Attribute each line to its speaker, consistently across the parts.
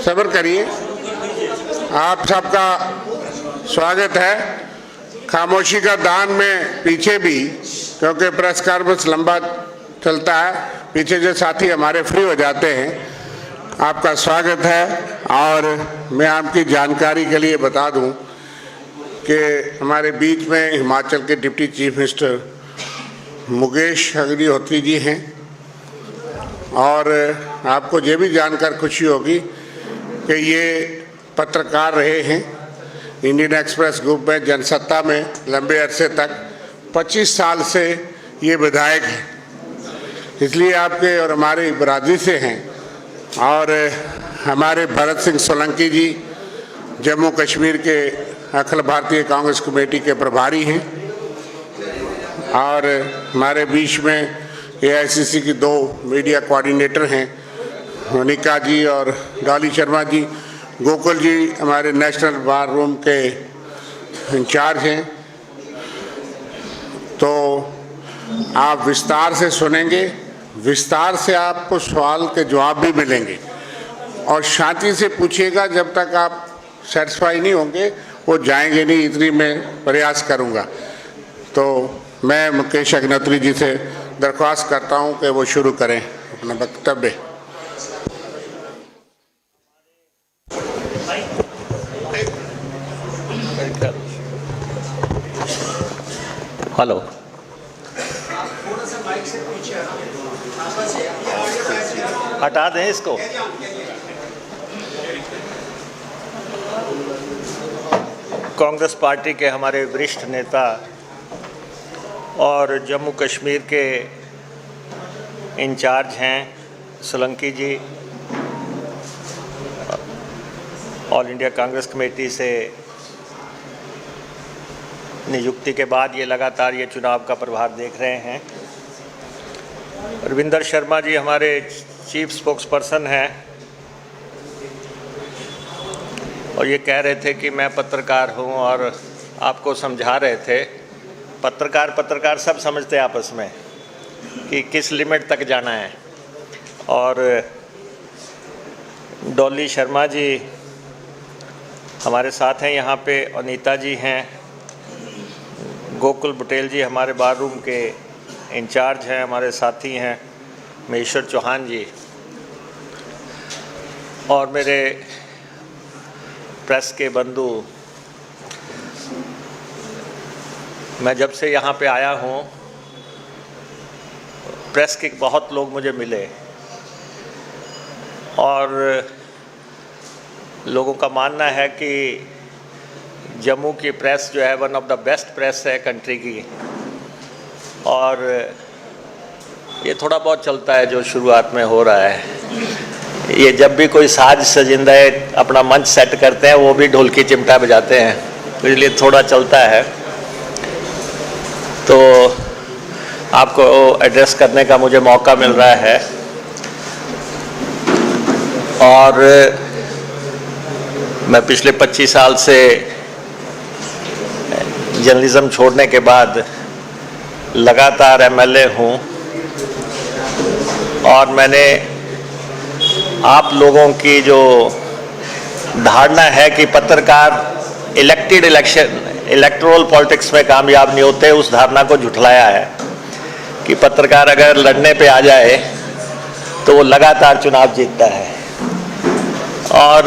Speaker 1: सब्र करिए। आप सबका स्वागत है। खामोशी का दान में पीछे भी, क्योंकि प्रेस कॉन्फ्रेंस लंबा चलता है, पीछे जो साथी हमारे फ्री हो जाते हैं, आपका स्वागत है। और मैं आपकी जानकारी के लिए बता दूं कि हमारे बीच में हिमाचल के deputy chief minister Mukesh Agnihotri ji हैं। और आपको ये भी जानकर खुशी होगी कि ये पत्रकार रहे हैं इंडियन एक्सप्रेस ग्रुप में, जनसत्ता में लंबे अरसे तक। 25 साल से ये विधायक हैं, इसलिए आपके और हमारी बरादरी से हैं। और हमारे भरत सिंह सोलंकी जी जम्मू कश्मीर के अखिल भारतीय कांग्रेस कमेटी के प्रभारी हैं। और हमारे बीच में AICC की 2 मीडिया कोऑर्डिनेटर हैं, मोनिका जी और डॉली शर्मा जी। गोकुल जी हमारे नेशनल बार रूम के इंचार्ज हैं। तो आप विस्तार से सुनेंगे, विस्तार से आपको सवाल के जवाब भी मिलेंगे, और शांति से पूछिएगा। जब तक आप सेटिस्फाई नहीं होंगे वो जाएंगे नहीं, इतनी मैं प्रयास करूंगा। तो मैं मुकेश अग्निहोत्री जी से दरख्वास्त करता हूं कि वो शुरू करें अपना वक्तव्य।
Speaker 2: हेलो, हटा दें इसको। कांग्रेस पार्टी के हमारे वरिष्ठ नेता और जम्मू कश्मीर के इंचार्ज हैं सोलंकी जी, ऑल इंडिया कांग्रेस कमेटी से नियुक्ति के बाद ये लगातार ये चुनाव का प्रभाव देख रहे हैं। रविंदर शर्मा जी हमारे चीफ स्पोक्स पर्सन हैं, और ये कह रहे थे कि मैं पत्रकार हूँ, और आपको समझा रहे थे पत्रकार सब समझते हैं आपस में कि किस लिमिट तक जाना है। और डॉली शर्मा जी हमारे साथ हैं यहाँ पे, अनीता जी हैं, गोकुल बुटेल जी हमारे बार रूम के इंचार्ज हैं, हमारे साथी हैं, महेश्वर चौहान जी, और मेरे प्रेस के बंधु। मैं जब से यहाँ पे आया हूँ, प्रेस के बहुत लोग मुझे मिले, और लोगों का मानना है कि जम्मू की प्रेस जो है one of the best press है कंट्री की। और ये थोड़ा बहुत चलता है जो शुरुआत में हो रहा है। ये जब भी कोई साज सजिंदा अपना मंच सेट करते हैं, वो भी ढोलकी चिमटा बजाते हैं, तो इसलिए थोड़ा चलता है। तो आपको एड्रेस करने का मुझे मौका मिल रहा है। और मैं पिछले 25 साल से जर्नलिज्म छोड़ने के बाद लगातार MLA हूँ, और मैंने आप लोगों की जो धारणा है कि पत्रकार इलेक्टोरल पॉलिटिक्स में कामयाब नहीं होते, उस धारणा को झुठलाया है कि पत्रकार अगर लड़ने पे आ जाए तो वो लगातार चुनाव जीतता है। और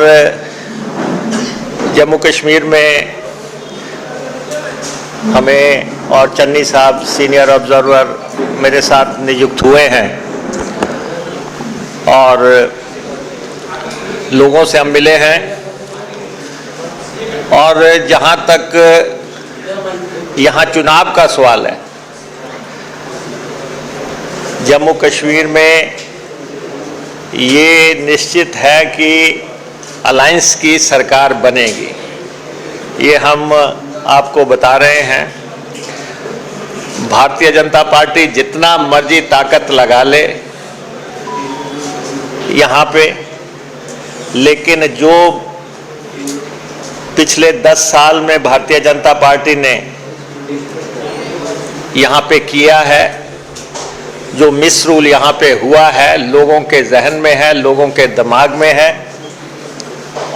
Speaker 2: जम्मू कश्मीर में हमें और चन्नी साहब सीनियर ऑब्जर्वर मेरे साथ नियुक्त हुए हैं, और लोगों से हम मिले हैं। और जहाँ तक यहाँ चुनाव का सवाल है, जम्मू कश्मीर में ये निश्चित है कि अलायंस की सरकार बनेगी, ये हम आपको बता रहे हैं। भारतीय जनता पार्टी जितना मर्जी ताकत लगा ले यहाँ पे, लेकिन जो पिछले 10 साल में भारतीय जनता पार्टी ने यहाँ पे किया है, जो मिसरूल यहाँ पे हुआ है, लोगों के जहन में है, लोगों के दिमाग में है,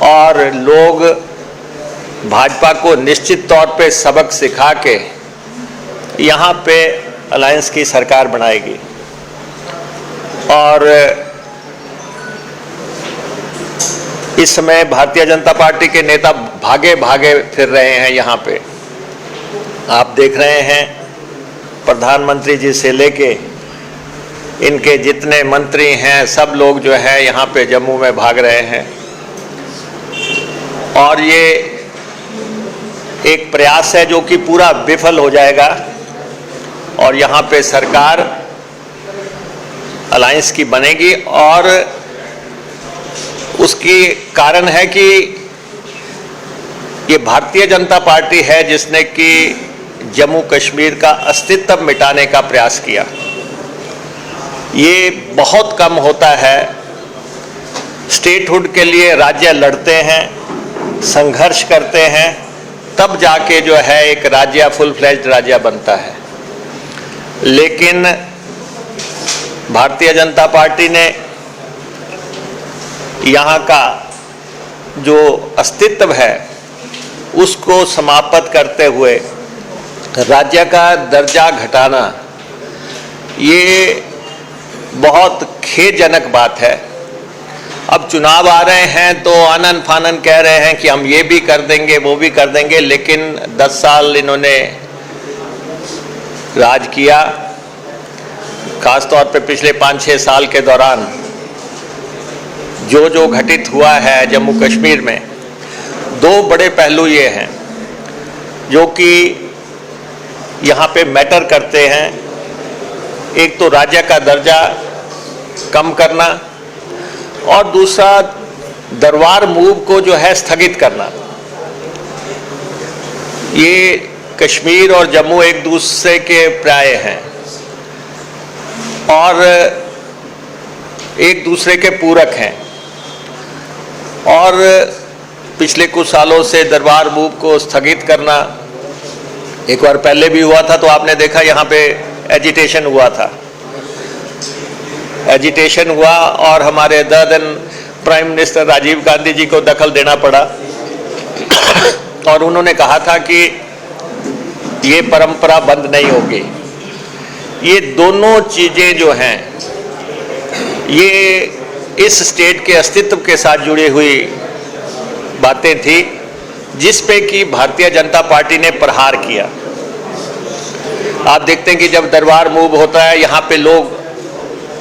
Speaker 2: और लोग भाजपा को निश्चित तौर पे सबक सिखा के यहाँ पे अलायंस की सरकार बनाएगी। और इस समय भारतीय जनता पार्टी के नेता भागे भागे फिर रहे हैं यहाँ पे। आप देख रहे हैं प्रधानमंत्री जी से लेके इनके जितने मंत्री हैं सब लोग जो है यहाँ पे जम्मू में भाग रहे हैं। और ये एक प्रयास है जो कि पूरा विफल हो जाएगा और यहाँ पे सरकार अलायंस की बनेगी। और उसकी कारण है कि ये भारतीय जनता पार्टी है जिसने कि जम्मू कश्मीर का अस्तित्व मिटाने का प्रयास किया। ये बहुत कम होता है, स्टेटहुड के लिए राज्य लड़ते हैं, संघर्ष करते हैं, तब जाके जो है एक राज्य फुल फ्लेज्ड राज्य बनता है। लेकिन भारतीय जनता पार्टी ने यहाँ का जो अस्तित्व है उसको समाप्त करते हुए राज्य का दर्जा घटाना, ये बहुत खेदजनक बात है। अब चुनाव आ रहे हैं तो आनन फानन कह रहे हैं कि हम ये भी कर देंगे वो भी कर देंगे, लेकिन 10 साल इन्होंने राज किया। खासतौर पे पिछले 5-6 साल के दौरान जो जो घटित हुआ है जम्मू कश्मीर में, 2 बड़े पहलू ये हैं जो कि यहाँ पे मैटर करते हैं। एक तो राज्य का दर्जा कम करना और दूसरा दरबार मूव को जो है स्थगित करना। ये कश्मीर और जम्मू एक दूसरे के प्राय हैं और एक दूसरे के पूरक हैं। और पिछले कुछ सालों से दरबार मूव को स्थगित करना, एक बार पहले भी हुआ था तो आपने देखा यहाँ पे एजिटेशन हुआ था। एजिटेशन हुआ और हमारे then prime minister Rajiv Gandhi ji को दखल देना पड़ा और उन्होंने कहा था कि ये परंपरा बंद नहीं होगी। ये दोनों चीजें जो हैं ये इस स्टेट के अस्तित्व के साथ जुड़ी हुई बातें थी जिस पे कि भारतीय जनता पार्टी ने प्रहार किया। आप देखते हैं कि जब दरबार मूव होता है यहाँ पे लोग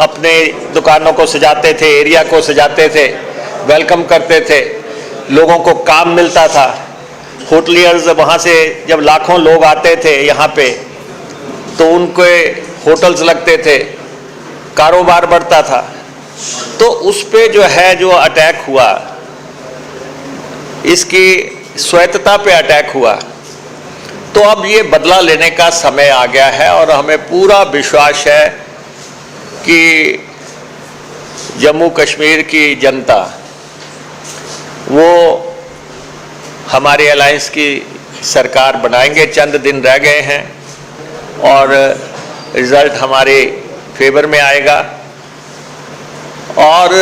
Speaker 2: अपने दुकानों को सजाते थे, एरिया को सजाते थे, वेलकम करते थे, लोगों को काम मिलता था। होटलियर्स वहाँ से जब लाखों लोग आते थे यहाँ पे तो उनके होटल्स लगते थे, कारोबार बढ़ता था। तो उस पे जो है जो अटैक हुआ, इसकी स्वायत्तता पे अटैक हुआ। तो अब ये बदला लेने का समय आ गया है और हमें पूरा विश्वास है कि जम्मू कश्मीर की जनता वो हमारे अलायंस की सरकार बनाएंगे। चंद दिन रह गए हैं और रिजल्ट हमारे फेवर में आएगा। और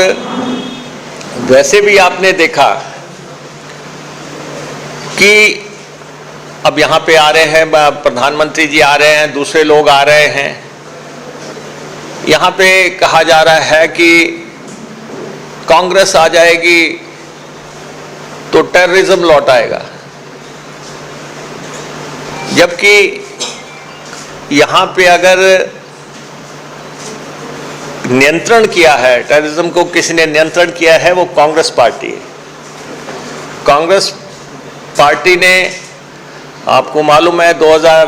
Speaker 2: वैसे भी आपने देखा कि अब यहाँ पे आ रहे हैं प्रधानमंत्री जी, आ रहे हैं, दूसरे लोग आ रहे हैं। यहाँ पे कहा जा रहा है कि कांग्रेस आ जाएगी तो टेररिज्म लौट आएगा, जबकि यहाँ पे अगर नियंत्रण किया है, टेररिज्म को किसी ने नियंत्रण किया है, वो कांग्रेस पार्टी है। कांग्रेस पार्टी ने, आपको मालूम है, 2000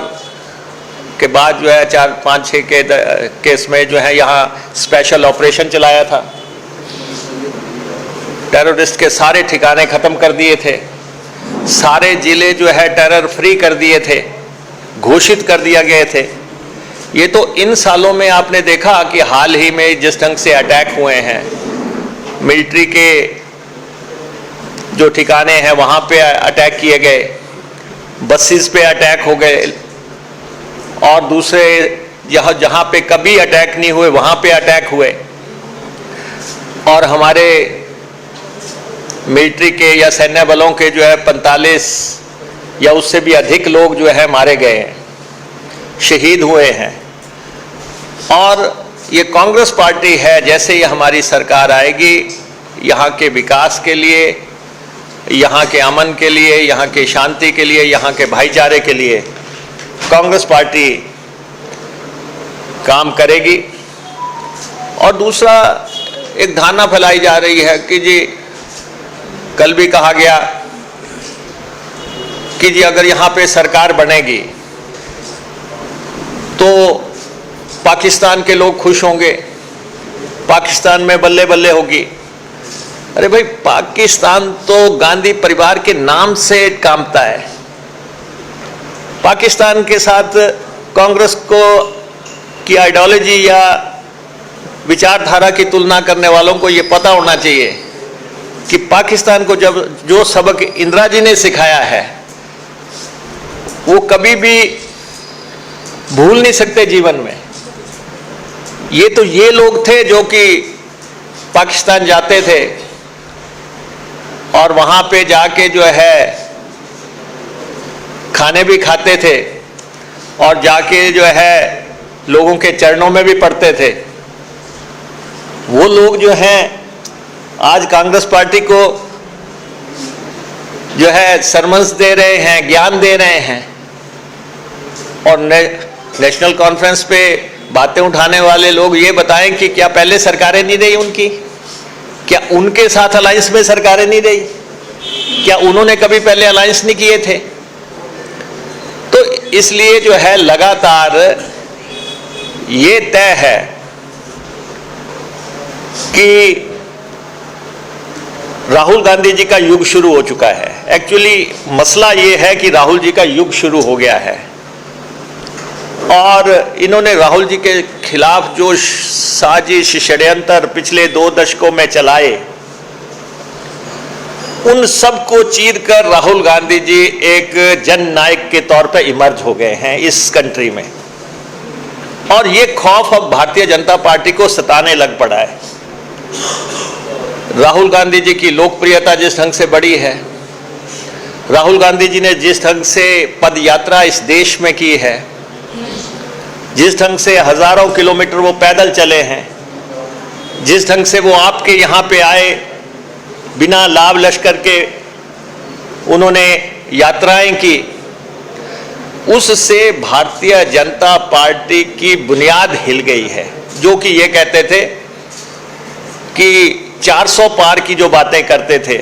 Speaker 2: के बाद जो है 4-5-6 के केस में जो है यहाँ स्पेशल ऑपरेशन चलाया था। टेररिस्ट के सारे ठिकाने खत्म कर दिए थे, सारे जिले जो है टेरर फ्री कर दिए थे, घोषित कर दिया गए थे। ये तो इन सालों में आपने देखा कि हाल ही में जिस ढंग से अटैक हुए हैं, मिलिट्री के जो ठिकाने हैं वहाँ पे अटैक किए गए, बसेस पे अटैक हो गए और दूसरे जहाँ पे कभी अटैक नहीं हुए वहाँ पे अटैक हुए। और हमारे मिलिट्री के या सैन्य बलों के जो है 45 या उससे भी अधिक लोग जो है मारे गए हैं, शहीद हुए हैं। और ये कांग्रेस पार्टी है, जैसे ही हमारी सरकार आएगी, यहाँ के विकास के लिए, यहाँ के अमन के लिए, यहाँ के शांति के लिए, यहाँ के भाईचारे के लिए कांग्रेस पार्टी काम करेगी। और दूसरा, एक धारणा फैलाई जा रही है कि जी, कल भी कहा गया कि जी अगर यहाँ पे सरकार बनेगी तो पाकिस्तान के लोग खुश होंगे, पाकिस्तान में बल्ले बल्ले होगी। अरे भाई, पाकिस्तान तो गांधी परिवार के नाम से कांपता है। पाकिस्तान के साथ कांग्रेस को की आइडियोलॉजी या विचारधारा की तुलना करने वालों को ये पता होना चाहिए कि पाकिस्तान को जब जो सबक इंदिरा जी ने सिखाया है वो कभी भी भूल नहीं सकते जीवन में। ये लोग थे जो कि पाकिस्तान जाते थे और वहां पे जाके जो है खाने भी खाते थे और जाके जो है लोगों के चरणों में भी पड़ते थे। वो लोग जो हैं आज कांग्रेस पार्टी को जो है सरमंस दे रहे हैं, ज्ञान दे रहे हैं, और नेशनल कॉन्फ्रेंस पे बातें उठाने वाले लोग ये बताएं कि क्या पहले सरकारें नहीं रही उनकी, क्या उनके साथ अलायंस में सरकारें नहीं रही, क्या उन्होंने कभी पहले अलायंस नहीं किए थे। तो इसलिए जो है लगातार ये तय है कि राहुल गांधी जी का युग शुरू हो चुका है। एक्चुअली मसला ये है कि राहुल जी का युग शुरू हो गया है और इन्होंने राहुल जी के खिलाफ जो साजिश षड्यंत्र पिछले 2 दशकों में चलाए, उन सब को चीर कर राहुल गांधी जी एक जननायक के तौर पर इमर्ज हो गए हैं इस कंट्री में। और ये खौफ अब भारतीय जनता पार्टी को सताने लग पड़ा है। राहुल गांधी जी की लोकप्रियता जिस ढंग से बढ़ी है, राहुल गांधी जी ने जिस ढंग से पद यात्रा इस देश में की है, जिस ढंग से हजारों किलोमीटर वो पैदल चले हैं, जिस ढंग से वो आपके यहाँ पे आए, बिना लाभ लश्कर के उन्होंने यात्राएं की, उससे भारतीय जनता पार्टी की बुनियाद हिल गई है। जो कि ये कहते थे कि 400 पार की जो बातें करते थे,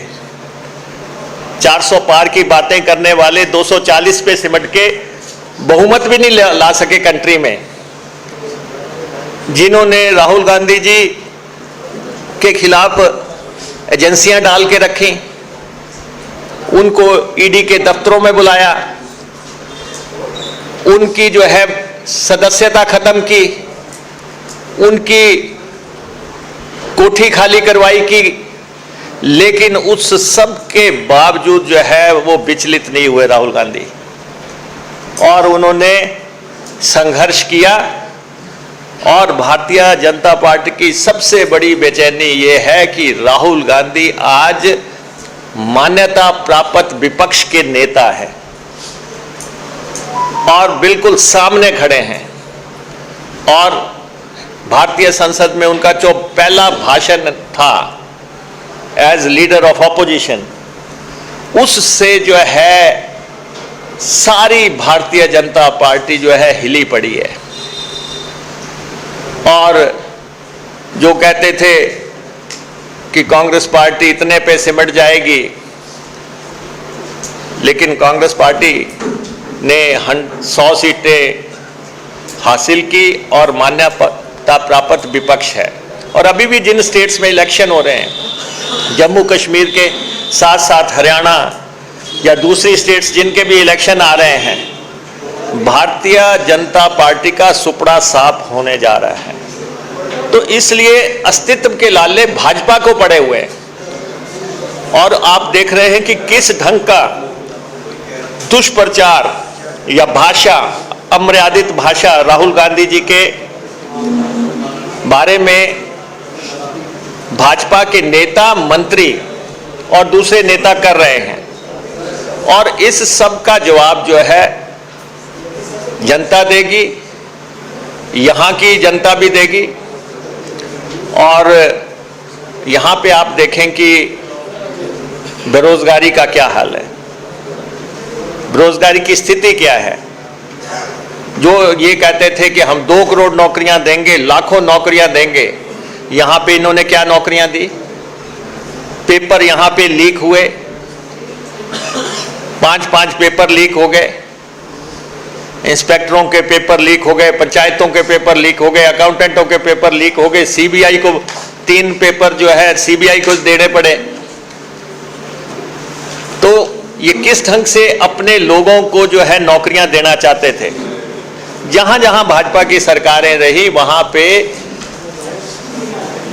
Speaker 2: 400 पार की बातें करने वाले 240 पे सिमट के बहुमत भी नहीं ला सके कंट्री में, जिन्होंने राहुल गांधी जी के खिलाफ एजेंसियां डाल के रखी, उनको ईडी के दफ्तरों में बुलाया, उनकी जो है सदस्यता खत्म की, उनकी कोठी खाली करवाई की, लेकिन उस सब के बावजूद जो है वो विचलित नहीं हुए राहुल गांधी, और उन्होंने संघर्ष किया। और भारतीय जनता पार्टी की सबसे बड़ी बेचैनी ये है कि राहुल गांधी आज मान्यता प्राप्त विपक्ष के नेता है और बिल्कुल सामने खड़े हैं। और भारतीय संसद में उनका जो पहला भाषण था एज लीडर ऑफ ऑपोजिशन, उससे जो है सारी भारतीय जनता पार्टी जो है हिली पड़ी है। और जो कहते थे कि कांग्रेस पार्टी इतने पे सिमट जाएगी, लेकिन कांग्रेस पार्टी ने 100 सीटें हासिल की और मान्यता प्राप्त विपक्ष है। और अभी भी जिन स्टेट्स में इलेक्शन हो रहे हैं, जम्मू कश्मीर के साथ साथ हरियाणा या दूसरी स्टेट्स जिनके भी इलेक्शन आ रहे हैं, भारतीय जनता पार्टी का सुपड़ा साफ होने जा रहा है। तो इसलिए अस्तित्व के लाले भाजपा को पड़े हुए हैं। और आप देख रहे हैं कि किस ढंग का दुष्प्रचार या भाषा, अमर्यादित भाषा राहुल गांधी जी के बारे में भाजपा के नेता मंत्री और दूसरे नेता कर रहे हैं, और इस सब का जवाब जो है जनता देगी, यहाँ की जनता भी देगी। और यहाँ पे आप देखें कि बेरोजगारी का क्या हाल है, बेरोजगारी की स्थिति क्या है। जो ये कहते थे कि हम 2 करोड़ नौकरियां देंगे, लाखों नौकरियां देंगे, यहाँ पे इन्होंने क्या नौकरियां दी? पेपर यहाँ पे लीक हुए, 5 पेपर लीक हो गए, इंस्पेक्टरों के पेपर लीक हो गए, पंचायतों के पेपर लीक हो गए, अकाउंटेंटों के पेपर लीक हो गए, सीबीआई को 3 पेपर जो है सीबीआई को देने पड़े। तो ये किस ढंग से अपने लोगों को जो है नौकरियां देना चाहते थे। जहां जहां भाजपा की सरकारें रही वहां पे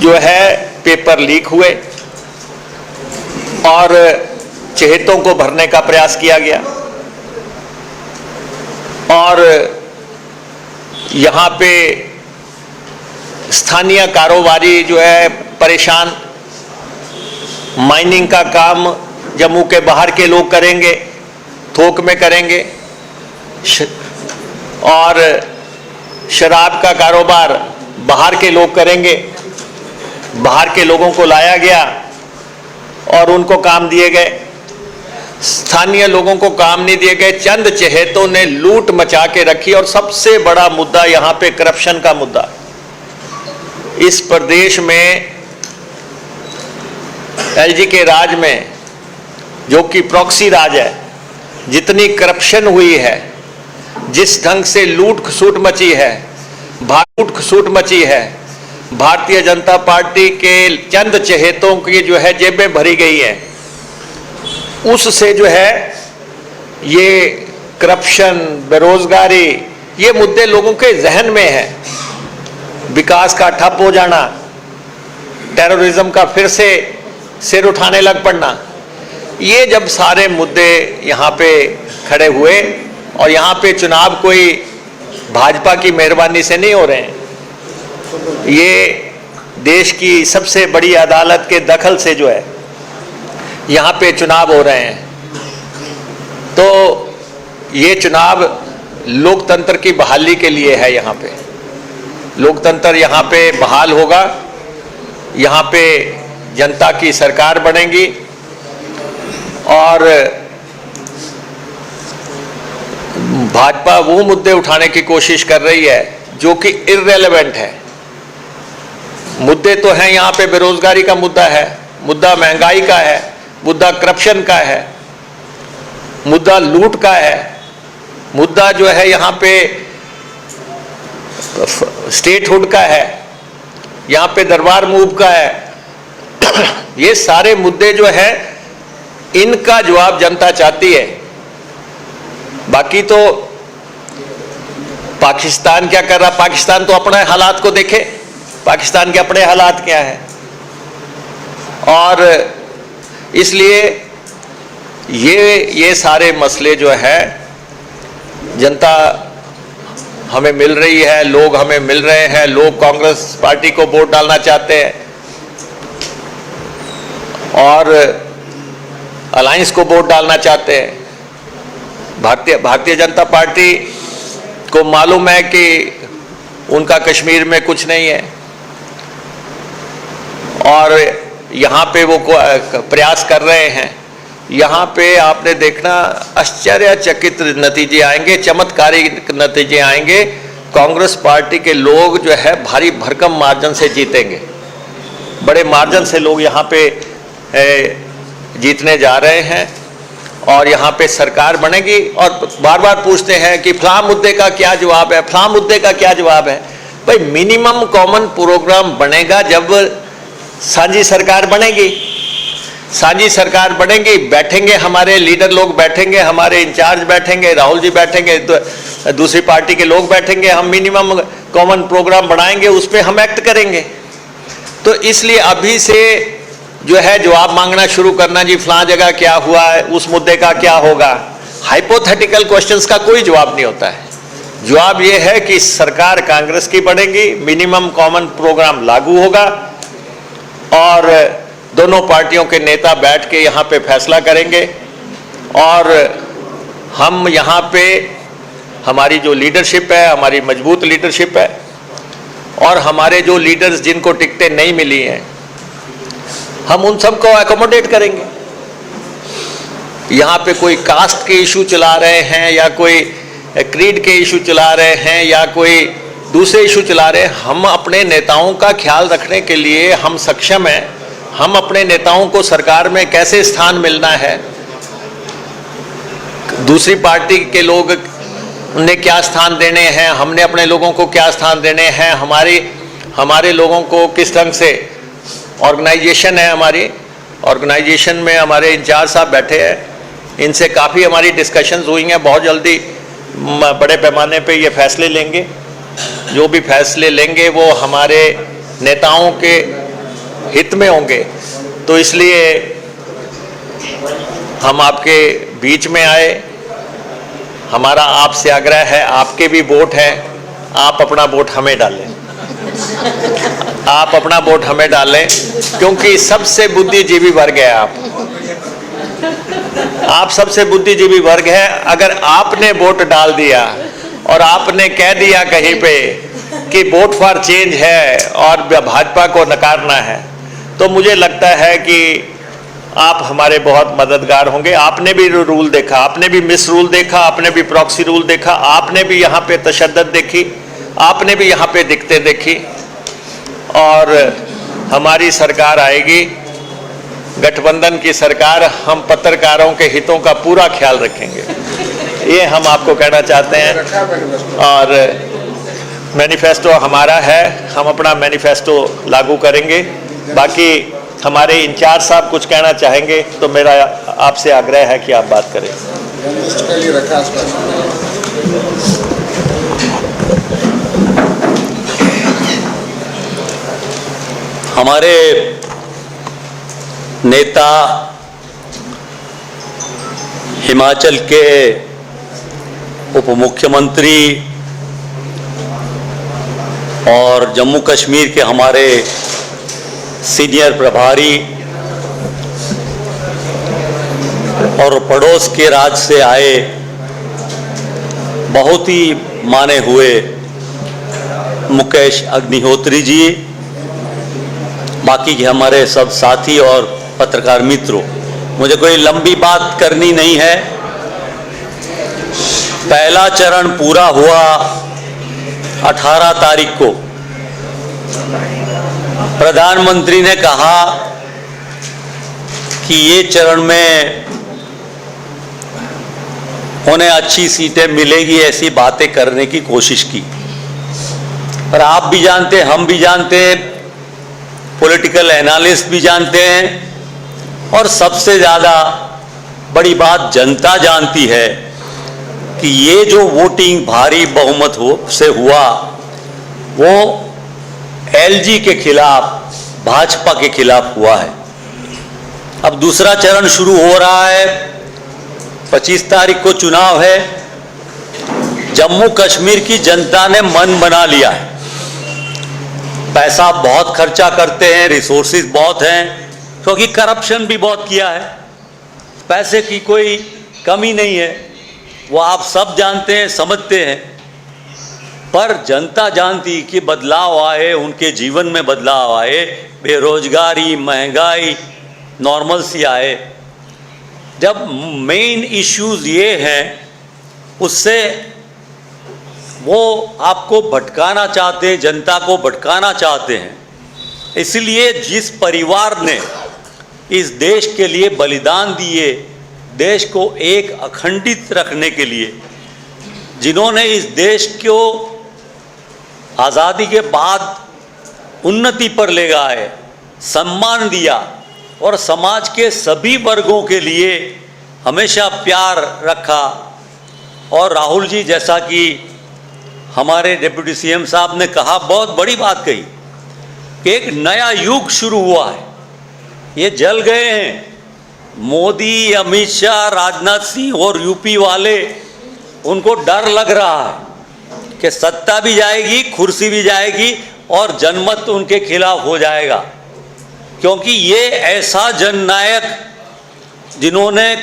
Speaker 2: जो है पेपर लीक हुए और चहेतों को भरने का प्रयास किया गया, और यहां पे स्थानीय कारोबारी जो है परेशान। माइनिंग का काम जम्मू के बाहर के लोग करेंगे, थोक में करेंगे, और शराब का कारोबार बाहर के लोग करेंगे। बाहर के लोगों को लाया गया और उनको काम दिए गए, स्थानीय लोगों को काम नहीं दिए गए। चंद चहेतों ने लूट मचा के रखी। और सबसे बड़ा मुद्दा यहां पे करप्शन का मुद्दा। इस प्रदेश में एलजी के राज में, जो कि प्रॉक्सी राज है, जितनी करप्शन हुई है, जिस ढंग से लूट खसूट मची है, भारतीय जनता पार्टी के चंद चहेतों की जो है जेबें भरी गई हैं, उससे जो है ये करप्शन, बेरोजगारी, ये मुद्दे लोगों के जहन में है। विकास का ठप हो जाना, टेररिज्म का फिर से सिर उठाने लग पड़ना, ये जब सारे मुद्दे यहाँ पे खड़े हुए, और यहाँ पे चुनाव कोई भाजपा की मेहरबानी से नहीं हो रहे हैं, ये देश की सबसे बड़ी अदालत के दखल से जो है यहाँ पे चुनाव हो रहे हैं। तो ये चुनाव लोकतंत्र की बहाली के लिए है। यहाँ पे लोकतंत्र यहाँ पे बहाल होगा, यहाँ पे जनता की सरकार बनेगी, और भाजपा वो मुद्दे उठाने की कोशिश कर रही है जो कि इररेलेवेंट है। मुद्दे तो हैं यहाँ पे, बेरोजगारी का मुद्दा है, मुद्दा महंगाई का है, मुद्दा करप्शन का है, मुद्दा लूट का है, मुद्दा जो है यहाँ पे स्टेटहुड का है, यहाँ पे दरबार मूव का है। ये सारे मुद्दे जो है, इनका जवाब जनता चाहती है। बाकी तो पाकिस्तान क्या कर रहा, पाकिस्तान तो अपने हालात को देखे, पाकिस्तान के अपने हालात क्या है। और इसलिए ये सारे मसले जो है, जनता हमें मिल रही है, लोग हमें मिल रहे हैं, लोग कांग्रेस पार्टी को वोट डालना चाहते हैं और अलायंस को वोट डालना चाहते हैं। भारतीय जनता पार्टी को मालूम है कि उनका कश्मीर में कुछ नहीं है, और यहाँ पे वो प्रयास कर रहे हैं। यहाँ पे आपने देखना, आश्चर्यचकित नतीजे आएंगे, चमत्कारी नतीजे आएंगे। कांग्रेस पार्टी के लोग जो है भारी भरकम मार्जिन से जीतेंगे, बड़े मार्जिन से लोग यहाँ पे जीतने जा रहे हैं, और यहाँ पे सरकार बनेगी। और बार बार पूछते हैं कि फलां मुद्दे का क्या जवाब है, फलां मुद्दे का क्या जवाब है। भाई मिनिमम कॉमन प्रोग्राम बनेगा जब साझी सरकार बनेगी। साझी सरकार बनेगी, बैठेंगे हमारे लीडर लोग, बैठेंगे हमारे इंचार्ज, बैठेंगे राहुल जी, बैठेंगे दूसरी पार्टी के लोग बैठेंगे, हम मिनिमम कॉमन प्रोग्राम बनाएंगे, उस पर हम एक्ट करेंगे। तो इसलिए अभी से जो है जवाब मांगना शुरू करना, जी फलां जगह क्या हुआ है, उस मुद्दे का क्या होगा, हाइपोथेटिकल क्वेश्चंस का कोई जवाब नहीं होता है। जवाब ये है कि सरकार कांग्रेस की बनेगी, मिनिमम कॉमन प्रोग्राम लागू होगा, और दोनों पार्टियों के नेता बैठ के यहाँ पे फैसला करेंगे और हम यहाँ पे हमारी जो लीडरशिप है, हमारी मजबूत लीडरशिप है, और हमारे जो लीडर्स जिनको टिकटें नहीं मिली हैं, हम उन सबको एकोमोडेट करेंगे। यहाँ पे कोई कास्ट के इशू चला रहे हैं या कोई क्रीड के इशू चला रहे हैं या कोई दूसरे इशू चला रहे हैं, हम अपने नेताओं का ख्याल रखने के लिए हम सक्षम हैं। हम अपने नेताओं को सरकार में कैसे स्थान मिलना है, दूसरी पार्टी के लोग ने क्या स्थान देने हैं, हमने अपने लोगों को क्या स्थान देने हैं, हमारे लोगों को किस ढंग से ऑर्गेनाइजेशन है, हमारी ऑर्गेनाइजेशन में हमारे इंचार्ज साहब बैठे हैं, इनसे काफ़ी हमारी डिस्कशंस हुई हैं। बहुत जल्दी बड़े पैमाने पे ये फैसले लेंगे। जो भी फैसले लेंगे वो हमारे नेताओं के हित में होंगे। तो इसलिए हम आपके बीच में आए। हमारा आपसे आग्रह है, आपके भी वोट हैं, आप अपना वोट हमें डालें, आप अपना वोट हमें डालें, क्योंकि सबसे बुद्धिजीवी वर्ग है आप सबसे बुद्धिजीवी वर्ग है। अगर आपने वोट डाल दिया और आपने कह दिया कहीं पे कि वोट फॉर चेंज है और भाजपा को नकारना है, तो मुझे लगता है कि आप हमारे बहुत मददगार होंगे। आपने भी रूल देखा, आपने भी मिस रूल देखा, आपने भी प्रॉक्सी रूल देखा, आपने भी यहाँ पे तशद्दुद देखी, आपने भी यहाँ पे दिक्कतें देखी, और हमारी सरकार आएगी, गठबंधन की सरकार। हम पत्रकारों के हितों का पूरा ख्याल रखेंगे, ये हम आपको कहना चाहते हैं। और मैनिफेस्टो हमारा है, हम अपना मैनिफेस्टो लागू करेंगे। बाकी हमारे इंचार्ज साहब कुछ कहना चाहेंगे तो मेरा आपसे आग्रह है कि आप बात करें।
Speaker 3: हमारे नेता हिमाचल के उप मुख्यमंत्री और जम्मू कश्मीर के हमारे सीनियर प्रभारी और पड़ोस के राज्य से आए बहुत ही माने हुए मुकेश अग्निहोत्री जी, बाकी के हमारे सब साथी और पत्रकार मित्रों, मुझे कोई लंबी बात करनी नहीं है। पहला चरण पूरा हुआ 18 तारीख को। प्रधानमंत्री ने कहा कि ये चरण में उन्हें अच्छी सीटें मिलेगी, ऐसी बातें करने की कोशिश की। पर आप भी जानते, हम भी जानते, पॉलिटिकल एनालिस्ट भी जानते हैं, और सबसे ज़्यादा बड़ी बात जनता जानती है कि ये जो वोटिंग भारी बहुमत से हुआ वो एलजी के खिलाफ, भाजपा के खिलाफ हुआ है। अब दूसरा चरण शुरू हो रहा है, 25 तारीख को चुनाव है। जम्मू कश्मीर की जनता ने मन बना लिया है। पैसा बहुत खर्चा करते हैं, रिसोर्सेज बहुत हैं, क्योंकि करप्शन भी बहुत किया है। पैसे की कोई कमी नहीं है, वो आप सब जानते हैं, समझते हैं। पर जनता जानती कि बदलाव आए, उनके जीवन में बदलाव आए, बेरोजगारी, महंगाई नॉर्मल सी आए। जब मेन इश्यूज ये हैं, उससे वो आपको भटकाना चाहते हैं, जनता को भटकाना चाहते हैं। इसलिए जिस परिवार ने इस देश के लिए बलिदान दिए, देश को एक अखंडित रखने के लिए, जिन्होंने इस देश को आज़ादी के बाद उन्नति पर ले गए, सम्मान दिया, और समाज के सभी वर्गों के लिए हमेशा प्यार रखा। और राहुल जी, जैसा कि हमारे डिप्टी सीएम साहब ने कहा, बहुत बड़ी बात कही कि एक नया युग शुरू हुआ है। ये जल गए हैं मोदी, अमित शाह, राजनाथ सिंह और यूपी वाले, उनको डर लग रहा है कि सत्ता भी जाएगी, कुर्सी भी जाएगी और जनमत उनके खिलाफ हो जाएगा। क्योंकि ये ऐसा जननायक जिन्होंने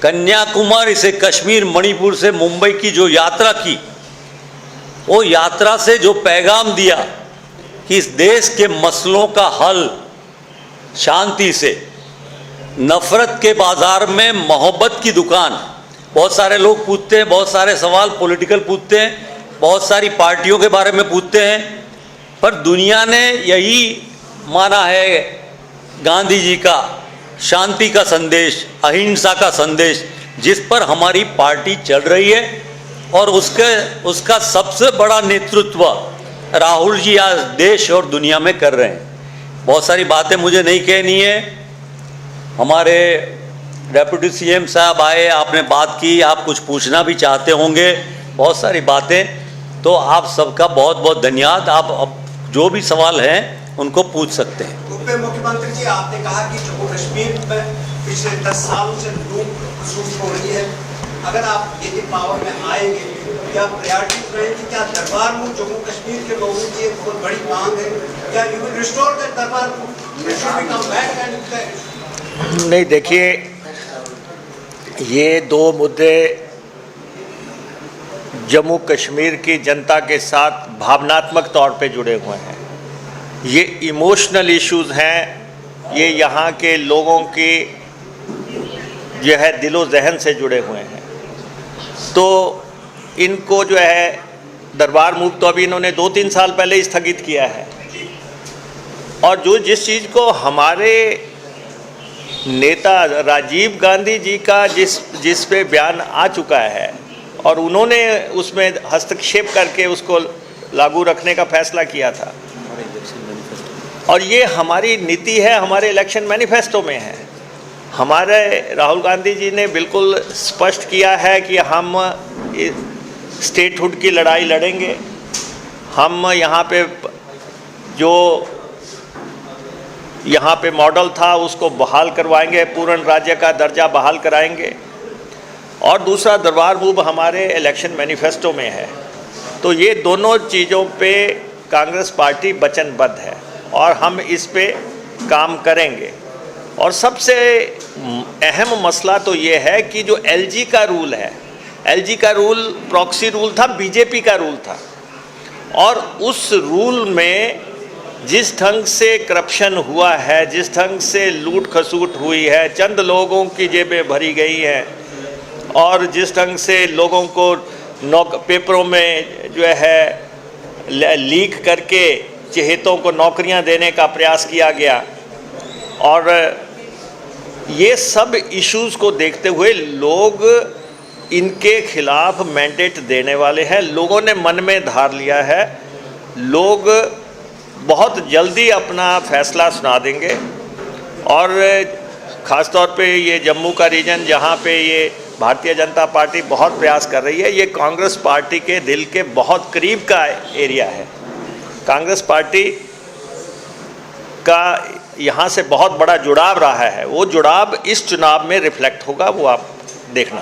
Speaker 3: कन्याकुमारी से कश्मीर, मणिपुर से मुंबई की जो यात्रा की, वो यात्रा से जो पैगाम दिया कि इस देश के मसलों का हल शांति से, नफरत के बाजार में मोहब्बत की दुकान। बहुत सारे लोग पूछते हैं, बहुत सारे सवाल पॉलिटिकल पूछते हैं, बहुत सारी पार्टियों के बारे में पूछते हैं, पर दुनिया ने यही माना है गांधी जी का शांति का संदेश, अहिंसा का संदेश, जिस पर हमारी पार्टी चल रही है। और उसका सबसे बड़ा नेतृत्व राहुल जी आज देश और दुनिया में कर रहे हैं। बहुत सारी बातें मुझे नहीं कहनी है, हमारे डेप्यूटी सीएम साहब आए, आपने बात की, आप कुछ पूछना भी चाहते होंगे, बहुत सारी बातें, तो आप सबका बहुत बहुत धन्यवाद। आप अब जो भी सवाल हैं उनको पूछ सकते हैं।
Speaker 4: उप मुख्यमंत्री जी, आपने कहा कि जम्मू कश्मीर में पिछले 10 सालों से लूट खसूस हो रही है, अगर आप यदि पावर में आएंगे, क्या प्रायोरिटी रहेगी? क्या दरबार मुल्क जम्मू कश्मीर के लोगों की एक बहुत बड़ी मांग है, क्या यू विल रिस्टोर द दरबार मुल्क?
Speaker 2: नहीं, देखिए, ये दो मुद्दे जम्मू कश्मीर की जनता के साथ भावनात्मक तौर पे जुड़े हुए हैं। ये इमोशनल इश्यूज हैं, ये यहाँ के लोगों की जो है दिलो जहन से जुड़े हुए हैं। तो इनको जो है दरबार मुल्क तो अभी इन्होंने 2-3 साल पहले स्थगित किया है, और जिस चीज़ को हमारे नेता राजीव गांधी जी का जिस पे बयान आ चुका है और उन्होंने उसमें हस्तक्षेप करके उसको लागू रखने का फैसला किया था, और ये हमारी नीति है, हमारे इलेक्शन मैनिफेस्टो में है। हमारे राहुल गांधी जी ने बिल्कुल स्पष्ट किया है कि हम स्टेटहुड की लड़ाई लड़ेंगे, हम यहाँ पे जो यहाँ पे मॉडल था उसको बहाल करवाएंगे, पूर्ण राज्य का दर्जा बहाल कराएंगे, और दूसरा दरबार मूव हमारे इलेक्शन मैनिफेस्टो में है। तो ये दोनों चीज़ों पे कांग्रेस पार्टी वचनबद्ध है और हम इस पे काम करेंगे। और सबसे अहम मसला तो ये है कि जो एलजी का रूल है, एलजी का रूल प्रॉक्सी रूल था, बीजेपी का रूल था, और उस रूल में जिस ढंग से करप्शन हुआ है, जिस ढंग से लूट खसूट हुई है, चंद लोगों की जेबें भरी गई हैं, और जिस ढंग से लोगों को पेपरों में जो है लीक करके चहेतों को नौकरियां देने का प्रयास किया गया, और ये सब इश्यूज को देखते हुए लोग इनके खिलाफ मैंडेट देने वाले हैं। लोगों ने मन में धार लिया है, लोग बहुत जल्दी अपना फैसला सुना देंगे। और ख़ास तौर पे ये जम्मू का रीजन जहाँ पे ये भारतीय जनता पार्टी बहुत प्रयास कर रही है, ये कांग्रेस पार्टी के दिल के बहुत करीब का एरिया है। कांग्रेस पार्टी का यहाँ से बहुत बड़ा जुड़ाव रहा है, वो जुड़ाव इस चुनाव में रिफ्लेक्ट होगा, वो आप देखना।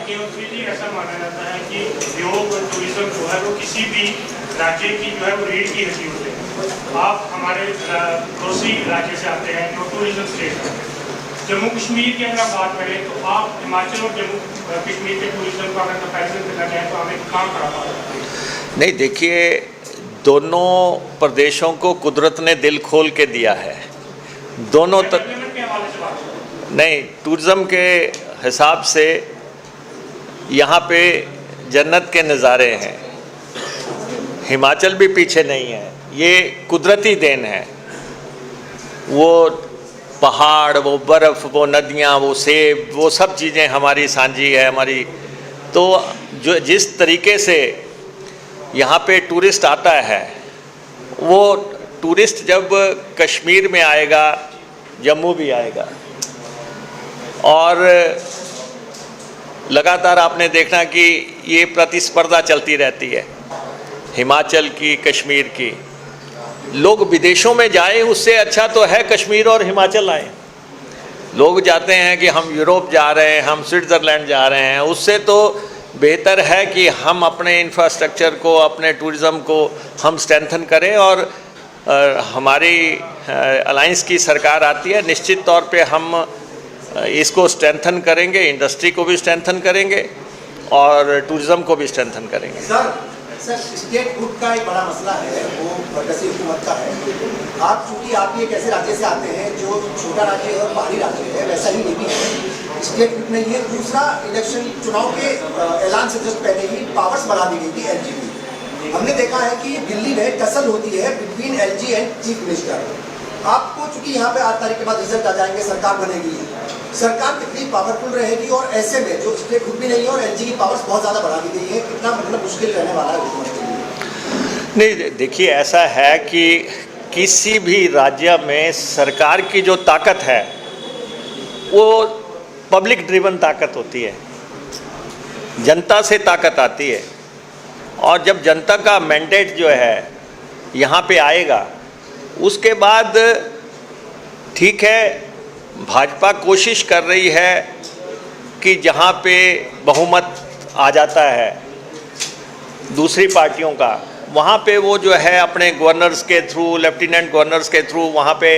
Speaker 5: ऐसा माना जाता है कि उद्योग और टूरिज्म जो है वो किसी भी राज्य की जो है वो रीढ़ की हड्डी होते हैं। आप हमारे पड़ोसी राज्य से आते हैं जो टूरिज्म स्टेट है, जम्मू कश्मीर की अगर आप बात करें तो आप हिमाचल और जम्मू कश्मीर के टूरिज्म का अगर कंपेरिजन करना चाहें तो हमें कहाँ खड़ा पाएगा?
Speaker 2: नहीं, देखिए, दोनों प्रदेशों को कुदरत ने दिल खोल के दिया है, दोनों नहीं, टूरिज़्म के हिसाब से यहाँ पे जन्नत के नज़ारे हैं। हिमाचल भी पीछे नहीं है, ये कुदरती देन है। वो पहाड़, वो बर्फ़, वो नदियाँ, वो सेब, वो सब चीज़ें हमारी सांझी है हमारी। तो जो जिस तरीके से यहाँ पे टूरिस्ट आता है, वो टूरिस्ट जब कश्मीर में आएगा, जम्मू भी आएगा, और लगातार आपने देखना कि ये प्रतिस्पर्धा चलती रहती है हिमाचल की, कश्मीर की। लोग विदेशों में जाएं, उससे अच्छा तो है कश्मीर और हिमाचल आए। लोग जाते हैं कि हम यूरोप जा रहे हैं, हम स्विट्ज़रलैंड जा रहे हैं, उससे तो बेहतर है कि हम अपने इंफ्रास्ट्रक्चर को, अपने टूरिज़्म को हम स्ट्रेंथन करें और हमारी अलायंस की सरकार आती है, निश्चित तौर पे हम इसको स्ट्रेंथन करेंगे, इंडस्ट्री को भी स्ट्रेंथन करेंगे और टूरिज्म को भी स्ट्रेंथन करेंगे।
Speaker 4: सर स्टेट हुड का एक बड़ा मसला है, वो मरकजी हुकूमत का है। आप चूंकि आप एक ऐसे राज्य से आते हैं जो छोटा राज्य और पहाड़ी राज्य है, वैसा ही ये भी है, स्टेट हुड नहीं है। दूसरा, इलेक्शन चुनाव के ऐलान से जस्ट पहले ही पावर्स बढ़ा दी गई थी एलजी की। हमने देखा है कि दिल्ली में टसल होती है between LG and chief minister. आपको चूंकि यहाँ पे 8 तारीख के बाद रिजल्ट आ जाएंगे, सरकार बनेगी, सरकार कितनी पावरफुल रहेगी, और ऐसे में जो स्टेट खुद भी नहीं है और एलजी की पावर्स बहुत ज़्यादा बढ़ा दी गई है, कितना मतलब मुश्किल रहने वाला है हुकूमत के लिए?
Speaker 2: नहीं, देखिए ऐसा है कि किसी भी राज्य में सरकार की जो ताकत है वो पब्लिक ड्रिवन ताकत होती है, जनता से ताकत आती है। और जब जनता का मैंडेट जो है यहाँ पे आएगा, उसके बाद ठीक है, भाजपा कोशिश कर रही है कि जहाँ पे बहुमत आ जाता है दूसरी पार्टियों का, वहाँ पे वो जो है अपने गवर्नर्स के थ्रू, लेफ्टिनेंट गवर्नर्स के थ्रू वहाँ पे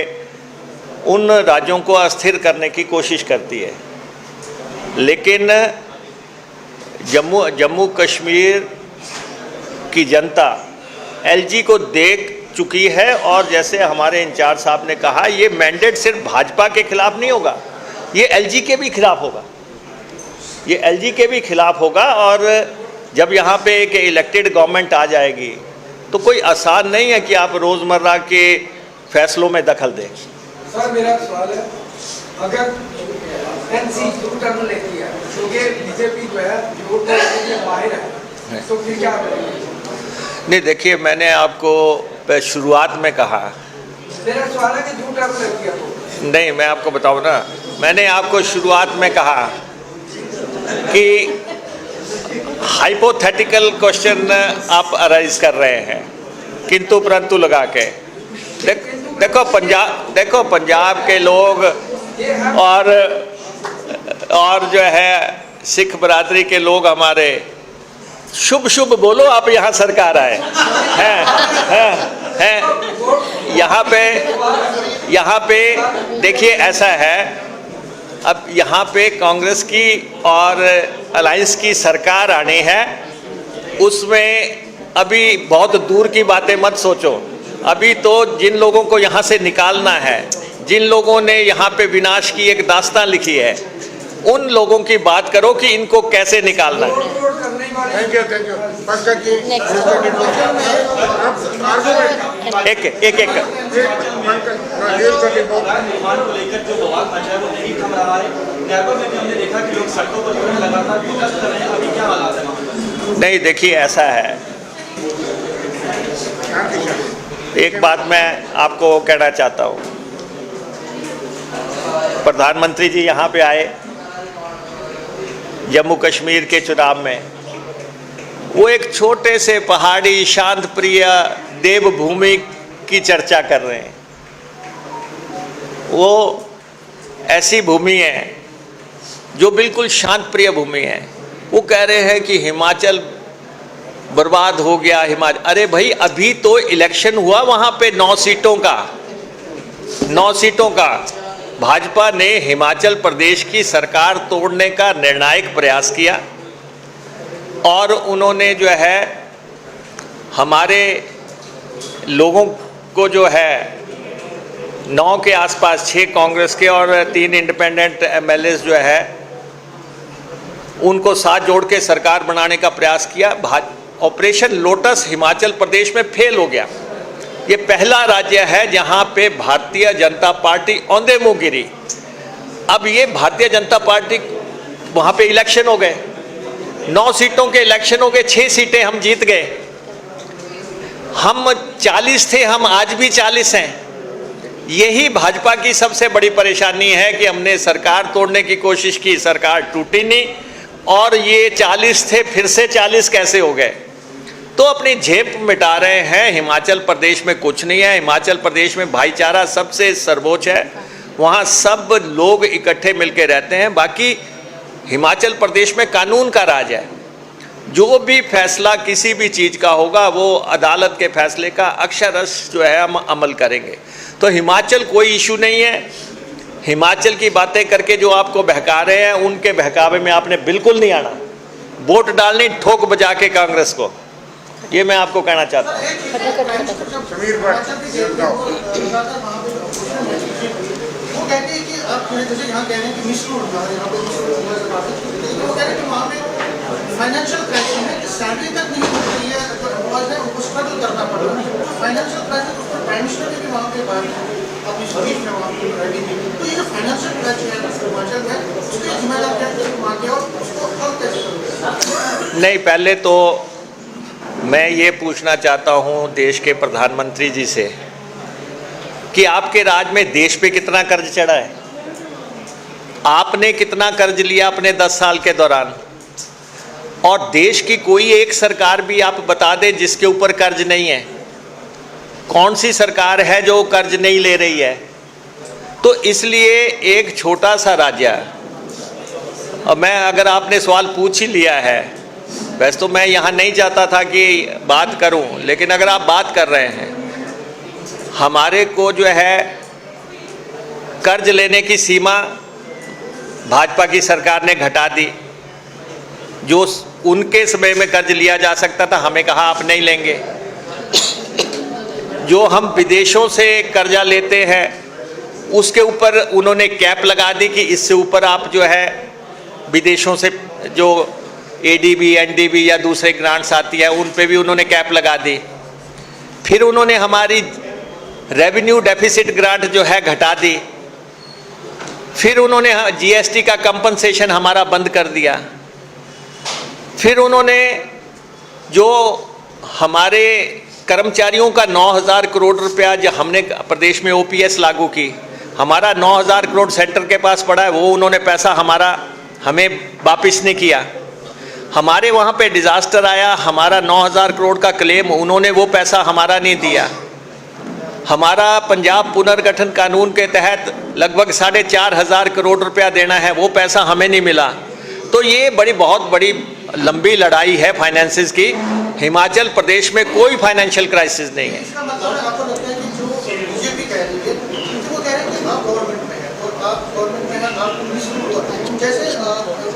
Speaker 2: उन राज्यों को अस्थिर करने की कोशिश करती है। लेकिन जम्मू कश्मीर की जनता एलजी को देख चुकी है, और जैसे हमारे इंचार्ज साहब ने कहा, ये मैंडेट सिर्फ भाजपा के खिलाफ नहीं होगा, ये एलजी के भी खिलाफ होगा, ये एलजी के भी खिलाफ होगा। और जब यहाँ पे एक इलेक्टेड गवर्नमेंट आ जाएगी तो कोई आसान नहीं है कि आप रोज़मर्रा के फैसलों में दखल दें।
Speaker 6: सर मेरा सवाल है, अगर एनसी टर्म लेती है, क्योंकि बीजेपी जो है वोट देने में माहिर है, तो फिर क्या करेंगे?
Speaker 2: नहीं, देखिए मैंने आपको शुरुआत में कहा,
Speaker 6: मेरा सवाल है कि जो टर्म लेती है तो
Speaker 2: नहीं, मैं आपको बताऊँ ना, मैंने आपको शुरुआत में कहा कि हाइपोथेटिकल क्वेश्चन आप अराइज कर रहे हैं किंतु परंतु लगा के। देखो पंजाब के लोग और जो है सिख बरादरी के लोग हमारे, शुभ शुभ बोलो, आप यहाँ सरकार आए हैं यहाँ पे देखिए ऐसा है, अब यहाँ पे कांग्रेस की और अलायंस की सरकार आनी है, उसमें अभी बहुत दूर की बातें मत सोचो। अभी तो जिन लोगों को यहाँ से निकालना है, जिन लोगों ने यहाँ पे विनाश की एक दास्तान लिखी है, उन लोगों की बात करो कि इनको कैसे निकालना है।
Speaker 1: Thank you Pankaj ji.
Speaker 2: एक
Speaker 7: विमान को लेकर जो बवाल मचा है वो नहीं थम रहा है। नैबर में भी हमने देखा कि लोग सड़कों पर जो है लगातार प्रोटेस्ट कर रहे हैं, अभी क्या हालात है वहाँ पर?
Speaker 2: नहीं, देखिए ऐसा है, एक बात मैं आपको कहना चाहता हूँ, प्रधानमंत्री जी यहाँ पे आए जम्मू कश्मीर के चुनाव में, वो एक छोटे से पहाड़ी शांत प्रिय देवभूमि की चर्चा कर रहे हैं। वो ऐसी भूमि है जो बिल्कुल शांत प्रिय भूमि है। वो कह रहे हैं कि हिमाचल बर्बाद हो गया, हिमाचल। अरे भाई, अभी तो इलेक्शन हुआ वहाँ पे 9 सीटों का भाजपा ने हिमाचल प्रदेश की सरकार तोड़ने का निर्णायक प्रयास किया, और उन्होंने जो है हमारे लोगों को जो है 9 के आसपास 6 कांग्रेस के और 3 इंडिपेंडेंट एमएलएस जो है उनको साथ जोड़ के सरकार बनाने का प्रयास किया। ऑपरेशन लोटस हिमाचल प्रदेश में फेल हो गया। ये पहला राज्य है जहां पे भारतीय जनता पार्टी औंधे मुंह गिरी। अब ये भारतीय जनता पार्टी, वहां पे इलेक्शन हो गए, 9 सीटों के इलेक्शन हो गए, 6 सीटें हम जीत गए। हम 40 थे, हम आज भी 40 हैं। यही भाजपा की सबसे बड़ी परेशानी है कि हमने सरकार तोड़ने की कोशिश की, सरकार टूटी नहीं, और ये 40 थे फिर से 40 कैसे हो गए। तो अपनी झेप मिटा रहे हैं। हिमाचल प्रदेश में कुछ नहीं है। हिमाचल प्रदेश में भाईचारा सबसे सर्वोच्च है, वहाँ सब लोग इकट्ठे मिलकर रहते हैं। बाकी हिमाचल प्रदेश में कानून का राज है। जो भी फैसला किसी भी चीज़ का होगा वो अदालत के फैसले का अक्षरश जो है हम अमल करेंगे। तो हिमाचल कोई इशू नहीं है। हिमाचल की बातें करके जो आपको बहका रहे हैं उनके बहकावे में आपने बिल्कुल नहीं आना। वोट डालनी ठोक बजा के कांग्रेस को, ये मैं आपको कहना चाहता हूँ।
Speaker 8: वो कहते हैं कि आप जैसे यहाँ कह रहे हैं कि मिसरूट था, यहाँ पे वो कह रहे हैं कि वहाँ पे फाइनेंशियल क्राइसिस है कि सैलरी तक नहीं मिल रही है, उसको स्ट्रगल करना पड़ रहा है। फाइनेंशियल क्राइसिस उस पर प्राइम मिनिस्टर ने भी वहाँ पे अपनी स्पीच में वहाँ पे रेडी थी। तो ये जो फाइनेंशियल क्राइसिस है हिमाचल में, उसके जिम्मेदार क्या है वहाँ के, और उसको हल कैसे करोगे?
Speaker 2: नहीं, पहले तो मैं ये पूछना चाहता हूँ देश के प्रधानमंत्री जी से कि आपके राज में देश पे कितना कर्ज चढ़ा है, आपने कितना कर्ज लिया अपने 10 साल के दौरान, और देश की कोई एक सरकार भी आप बता दें जिसके ऊपर कर्ज नहीं है। कौन सी सरकार है जो कर्ज नहीं ले रही है? तो इसलिए एक छोटा सा राज्य, और मैं अगर आपने सवाल पूछ ही लिया है, वैसे तो मैं यहाँ नहीं चाहता था कि बात करूँ, लेकिन अगर आप बात कर रहे हैं, हमारे को जो है कर्ज लेने की सीमा भाजपा की सरकार ने घटा दी। जो उनके समय में कर्ज लिया जा सकता था, हमें कहा आप नहीं लेंगे। जो हम विदेशों से कर्जा लेते हैं उसके ऊपर उन्होंने कैप लगा दी कि इससे ऊपर आप जो है विदेशों से जो एडीबी, एनडीबी या दूसरे ग्रांट्स आती है उन पे भी उन्होंने कैप लगा दी। फिर उन्होंने हमारी रेवेन्यू डेफिसिट ग्रांट जो है घटा दी। फिर उन्होंने जीएसटी का कंपनसेशन हमारा बंद कर दिया। फिर उन्होंने जो हमारे कर्मचारियों का 9,000 करोड़ रुपया जो हमने प्रदेश में ओपीएस लागू की, हमारा 9,000 करोड़ सेंटर के पास पड़ा है, वो उन्होंने पैसा हमारा हमें वापस नहीं किया। हमारे वहाँ पे डिज़ास्टर आया, हमारा 9,000 करोड़ का क्लेम, उन्होंने वो पैसा हमारा नहीं दिया। हमारा पंजाब पुनर्गठन कानून के तहत लगभग 4,500 करोड़ रुपया देना है, वो पैसा हमें नहीं मिला। तो ये बहुत बड़ी लंबी लड़ाई है फाइनेंसेस की। हिमाचल प्रदेश में कोई फाइनेंशियल क्राइसिस नहीं है।
Speaker 8: इसका मतलब है आपको लगता है कि जो बीजेपी कह रही है कि वो कह रहे हैं कि आप गवर्नमेंट में है और आप गवर्नमेंट में है, आप मिसरूट होते हैं। जैसे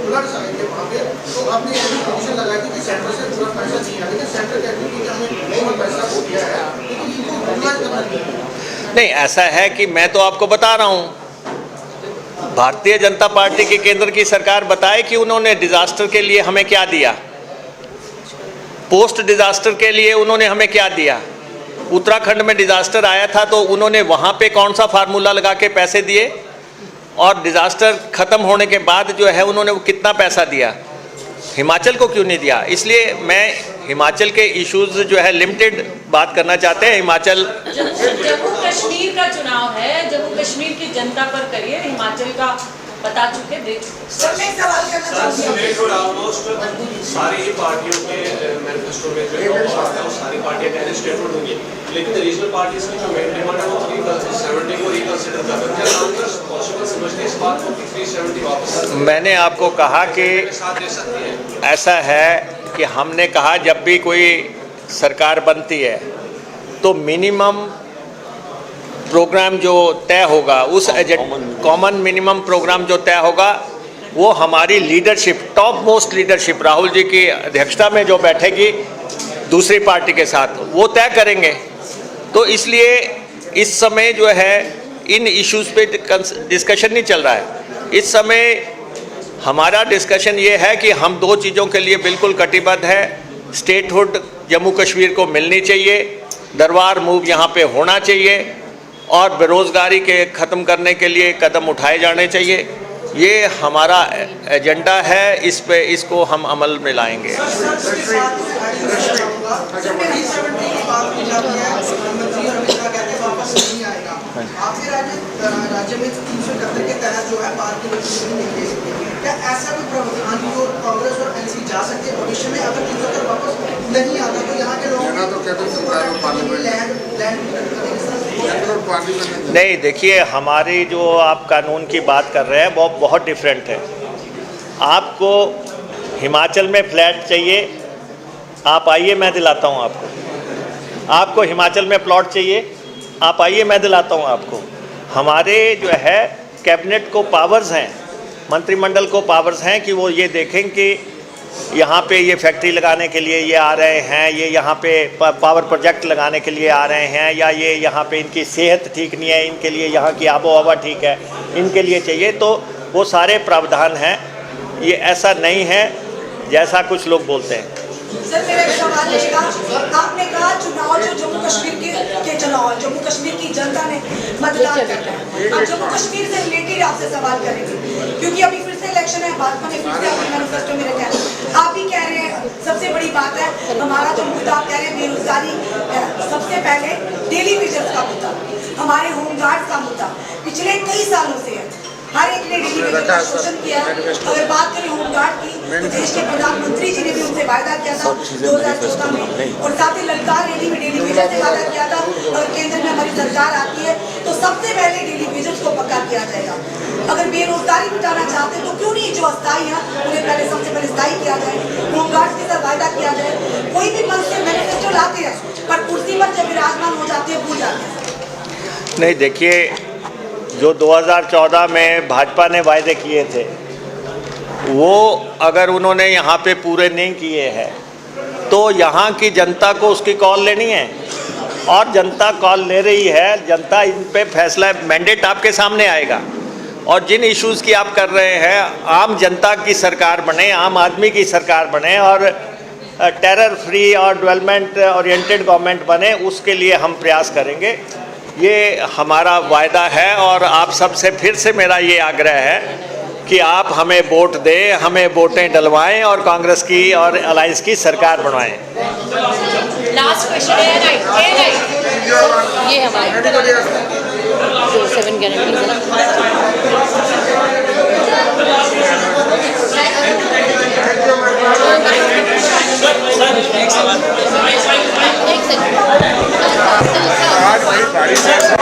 Speaker 8: फ्लड्स आए थे वहाँ पे, तो आपने ये कंडीशन लगाई थी कि सेंटर से पूरा पैसा नहीं है, लेकिन सेंटर कहती है कि हमें बहुत पैसा हो गया है, लेकिन इनको यूटिलाइज करना
Speaker 2: नहीं, ऐसा है कि मैं तो आपको बता रहा हूँ, भारतीय जनता पार्टी की केंद्र की सरकार बताए कि उन्होंने डिजास्टर के लिए हमें क्या दिया, पोस्ट डिजास्टर के लिए उन्होंने हमें क्या दिया। उत्तराखंड में डिजास्टर आया था तो उन्होंने वहाँ पे कौन सा फार्मूला लगा के पैसे दिए, और डिजास्टर खत्म होने के बाद जो है उन्होंने वो कितना पैसा दिया, हिमाचल को क्यों नहीं दिया। इसलिए मैं हिमाचल के इश्यूज जो है लिमिटेड बात करना चाहते हैं। हिमाचल
Speaker 9: जम्मू कश्मीर का चुनाव है, जम्मू कश्मीर की जनता पर करिए, हिमाचल का बता चुके, देख चुके।
Speaker 4: सर मैं सवाल करना चाहूँगा।
Speaker 10: ऑलमोस्ट सारी ही पार्टियों के मैनिफेस्टो में जो है वो सारी पार्टियां कहने स्टेटमेंट होंगी, लेकिन रीजनल पार्टीज की जो मेन डिमांड है वो 370 को रिकंसिडर कर रहे हैं। क्या कांग्रेस पॉसिबल समझती है इस बात को कि 370 वापस?
Speaker 2: मैंने आपको कहा कि
Speaker 10: साथ दे सकती है।
Speaker 2: ऐसा है कि हमने कहा जब भी कोई सरकार बनती है तो मिनिमम प्रोग्राम जो तय होगा, उस कॉमन मिनिमम प्रोग्राम जो तय होगा वो हमारी leadership, top most leadership Rahul ji की अध्यक्षता में जो बैठेगी दूसरी पार्टी के साथ, वो तय करेंगे। तो इसलिए इस समय जो है इन इश्यूज़ पे डिस्कशन नहीं चल रहा है। इस समय हमारा डिस्कशन ये है कि हम 2 चीज़ों के लिए बिल्कुल कटिबद्ध है। स्टेटहुड जम्मू कश्मीर को मिलनी चाहिए, दरबार मूव यहाँ पे होना चाहिए, और बेरोज़गारी के ख़त्म करने के लिए कदम उठाए जाने चाहिए। ये हमारा एजेंडा है, इसको हम अमल में लाएंगे।
Speaker 8: आपके राज्य में 371 के तहत जो है पार्टी नहीं दे सकते, क्या ऐसा कोई प्रावधान जो कांग्रेस और एनसी जा सकते हैं भविष्य में? अगर 370 वापस नहीं आता तो यहाँ के लोग
Speaker 2: नहीं, देखिए हमारी जो आप कानून की बात कर रहे हैं वो बहुत डिफरेंट है। आपको हिमाचल में फ्लैट चाहिए आप आइए, मैं दिलाता हूँ आपको। आपको हिमाचल में प्लॉट चाहिए, आप आइए, मैं दिलाता हूँ आपको। हमारे जो है कैबिनेट को पावर्स हैं, मंत्रिमंडल को पावर्स हैं कि वो ये देखें कि यहाँ पे ये फैक्ट्री लगाने के लिए ये आ रहे हैं, ये यहाँ पे पावर प्रोजेक्ट लगाने के लिए आ रहे हैं, या ये यहाँ पे इनकी सेहत ठीक नहीं है, इनके लिए यहाँ की आबो हवा ठीक है, इनके लिए चाहिए। तो वो सारे प्रावधान हैं, ये ऐसा नहीं है जैसा कुछ लोग बोलते हैं।
Speaker 11: सर मेरा एक सवाल रहेगा, आपने कहा चुनाव जो जम्मू कश्मीर के चुनाव है, जम्मू कश्मीर की जनता ने मतदान करना है। अब जम्मू कश्मीर से रिलेटेड आपसे सवाल करेंगे, क्योंकि अभी फिर से इलेक्शन है, भाजपा ने फिर से अपने मैनिफेस्टो में रखा है। आप भी कह रहे हैं सबसे बड़ी बात है हमारा जो मुद्दा, आप कह रहे हैं बेरोजगारी, सबसे पहले डेली वेजेस का मुद्दा, हमारे होमगार्ड का मुद्दा पिछले कई सालों से है, हर एक ने डेली वेजेस का शोषण किया है। अगर बात करें होमगार्ड की, तो देश के प्रधानमंत्री जी ने भी उनसे वायदा किया था 2014 में, और साथ ही ललकार रैली में डेली वेजेस से वायदा किया था। और केंद्र में हमारी सरकार आती है तो सबसे पहले डेली वेजेस को पक्का किया जाएगा। अगर बेरोजगारी मिटाना चाहते हैं तो क्यों नहीं जो अस्थायी है उन्हें पहले सबसे पहले स्थायी किया जाए, होमगार्ड के साथ वायदा किया जाए। कोई भी मन से मैनिफेस्टो लाते हैं पर कुर्सी पर जब विराजमान हो जाते हैं भूल जाते हैं।
Speaker 2: नहीं, देखिए, जो 2014 में भाजपा ने वायदे किए थे वो अगर उन्होंने यहाँ पे पूरे नहीं किए हैं तो यहाँ की जनता को उसकी कॉल लेनी है, और जनता कॉल ले रही है। जनता इन पे फैसला, मैंडेट आपके सामने आएगा, और जिन इश्यूज़ की आप कर रहे हैं, आम जनता की सरकार बने, आम आदमी की सरकार बने, और टेरर फ्री और डेवलपमेंट ओरिएंटेड गवर्नमेंट बने, उसके लिए हम प्रयास करेंगे। ये हमारा वायदा है, और आप सबसे फिर से मेरा ये आग्रह है कि आप हमें वोट दें, हमें वोटें डलवाएं और कांग्रेस की और अलायंस की सरकार बनवाएं।
Speaker 9: लास्ट क्वेश्चन है ये हमारे जो 7 गारंटीज है। एक सेकंड।
Speaker 1: आज भाई